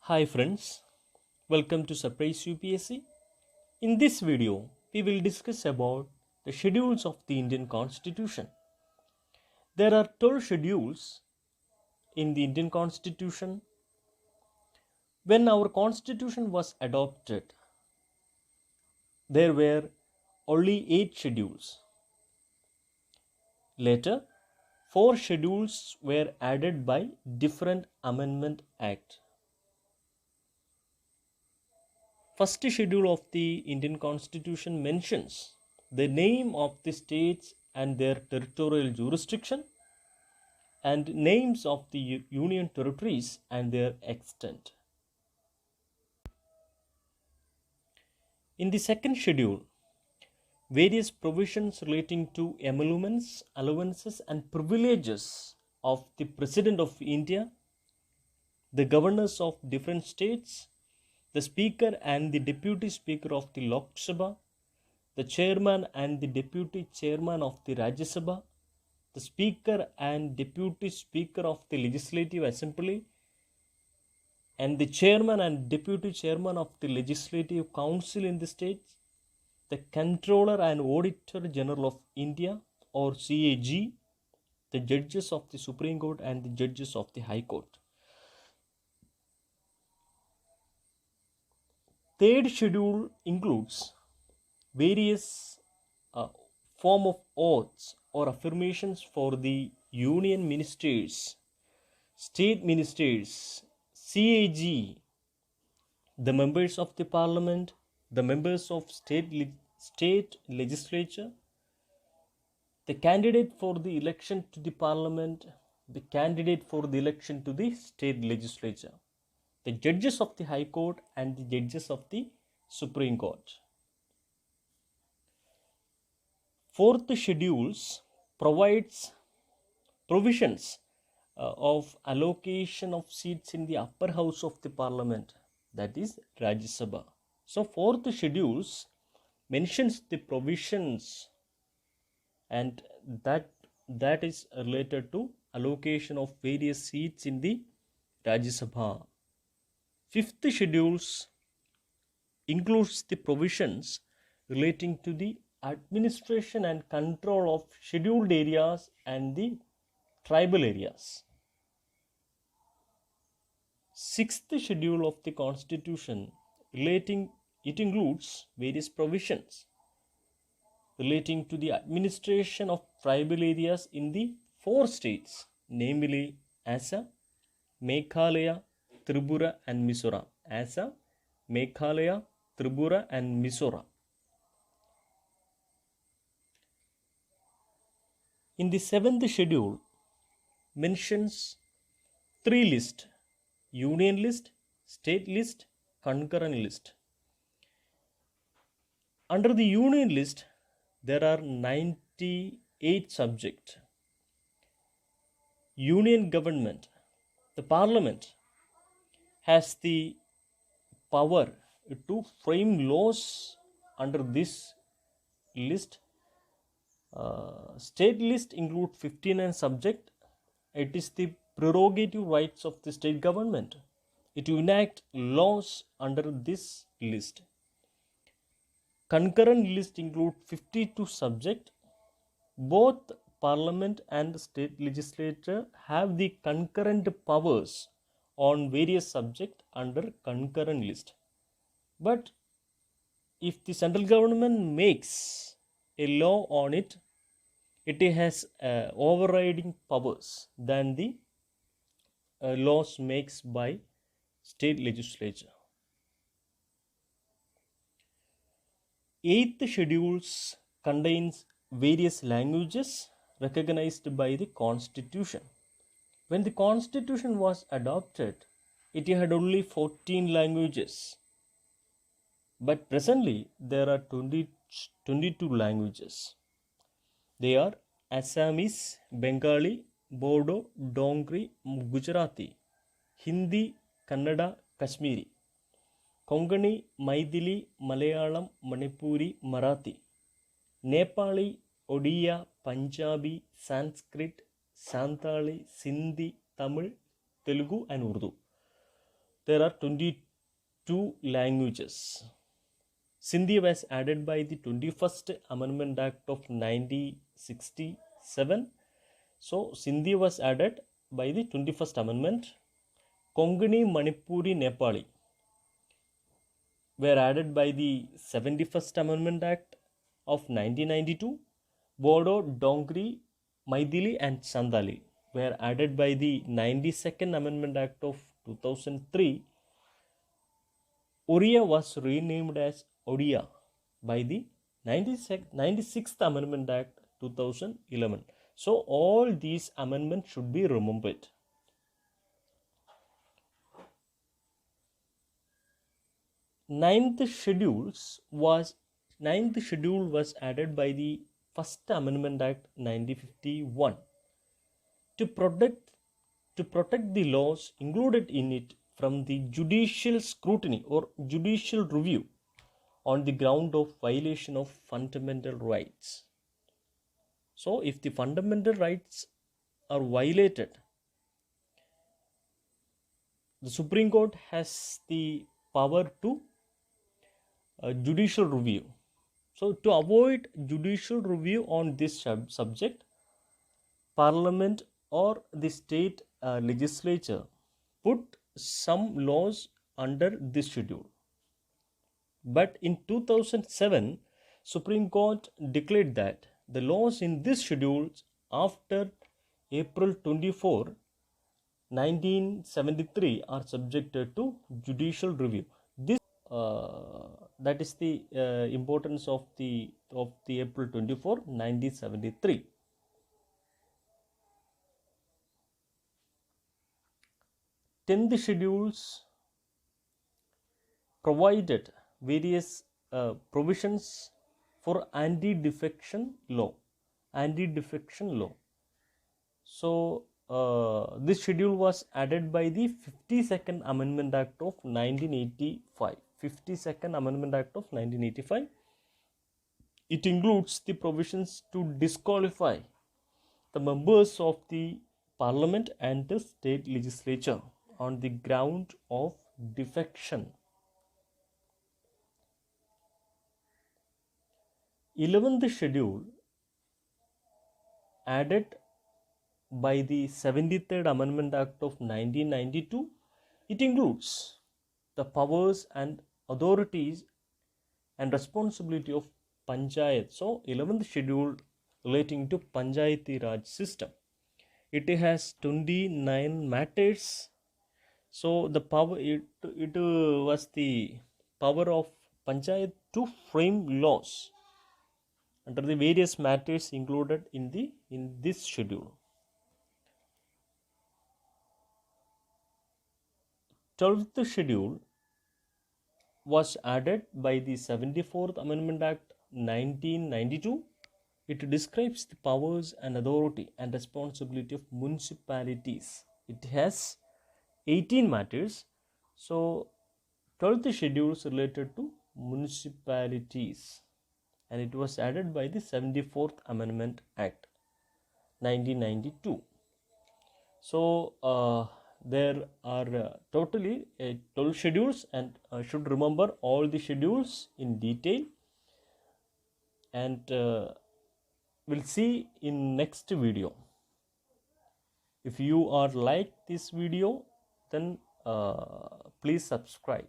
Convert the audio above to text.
Hi friends, welcome to Surprise UPSC. In this video, we will discuss about the schedules of the Indian Constitution. There are 12 schedules in the Indian Constitution. When our Constitution was adopted, there were only 8 schedules. Later, 4 schedules were added by different Amendment Act. First schedule of the Indian Constitution mentions the name of the states and their territorial jurisdiction and names of the union territories and their extent. In the second schedule, various provisions relating to emoluments, allowances and privileges of the President of India, the governors of different states, the Speaker and the Deputy Speaker of the Lok Sabha, the Chairman and the Deputy Chairman of the Rajya Sabha, the Speaker and Deputy Speaker of the Legislative Assembly, and the Chairman and Deputy Chairman of the Legislative Council in the states, the Controller and Auditor General of India or CAG, the judges of the Supreme Court and the judges of the High Court. Third schedule includes various form of oaths or affirmations for the union ministers, state ministers, CAG, the members of the parliament, the members of state legislature, the candidate for the election to the parliament, the candidate for the election to the state legislature, the judges of the High Court and the judges of the Supreme Court. Fourth schedules provides provisions of allocation of seats in the upper house of the parliament, that is Rajya Sabha. So fourth schedules mentions the provisions and that is related to allocation of various seats in the Rajya Sabha. Fifth schedules includes the provisions relating to the administration and control of scheduled areas and the tribal areas. Sixth schedule of the Constitution includes various provisions relating to the administration of tribal areas in the 4 states, namely Assam, Meghalaya, Tripura and Mizoram. Assam, Meghalaya, Tripura and Mizoram. In the 7th schedule mentions 3 lists: union list, state list, concurrent list. Under the union list, there are 98 subjects. Union government, the parliament, has the power to frame laws under this list. State list include 59 subjects. It is the prerogative rights of the state government to enact laws under this list. Concurrent list include 52 subjects. Both parliament and state legislature have the concurrent powers on various subjects under concurrent list. But if the central government makes a law on it, it has overriding powers than the laws makes by state legislature. 8th schedules contains various languages recognized by the Constitution. When the Constitution was adopted, it had only 14 languages. But presently, there are 22 languages. They are Assamese, Bengali, Bodo, Dongri, Gujarati, Hindi, Kannada, Kashmiri, Konkani, Maithili, Malayalam, Manipuri, Marathi, Nepali, Odia, Punjabi, Sanskrit, Santali, Sindhi, Tamil, Telugu and Urdu. there are 22 languages. Sindhi was added by the 21st Amendment Act of 1967. So, Sindhi was added by the 21st Amendment. Konkani, Manipuri, Nepali were added by the 71st Amendment Act of 1992. Bodo, Dongri, Maithili and Sandali were added by the 92nd Amendment Act of 2003. Oriya was renamed as Odia by the 96th Amendment Act 2011. So all these amendments should be remembered. Ninth schedule was added by the First Amendment Act 1951 to protect the laws included in it from the judicial scrutiny or judicial review on the ground of violation of fundamental rights. So, if the fundamental rights are violated, the Supreme Court has the power to judicial review. So, to avoid judicial review on this subject, Parliament or the state legislature put some laws under this schedule. But in 2007, Supreme Court declared that the laws in this schedule after April 24, 1973 are subjected to judicial review. This that is the importance of the April 24, 1973. Tenth schedules provided various provisions for anti-defection law. So this schedule was added by the 52nd Amendment Act of 1985. 52nd Amendment Act of 1985. It includes the provisions to disqualify the members of the Parliament and the state legislature on the ground of defection. 11th schedule added by the 73rd Amendment Act of 1992. It includes the powers and authorities and responsibility of Panchayat. So, 11th schedule relating to Panchayati Raj system. It has 29 matters. So, the power it was the power of Panchayat to frame laws under the various matters included in this schedule. 12th schedule was added by the 74th Amendment Act 1992. It describes the powers and authority and responsibility of municipalities. It has 18 matters. So 12th schedule is related to municipalities, and it was added by the 74th Amendment Act 1992. So there are totally 12 schedules, and should remember all the schedules in detail, and we'll see in next video. If you are like this video, then please subscribe.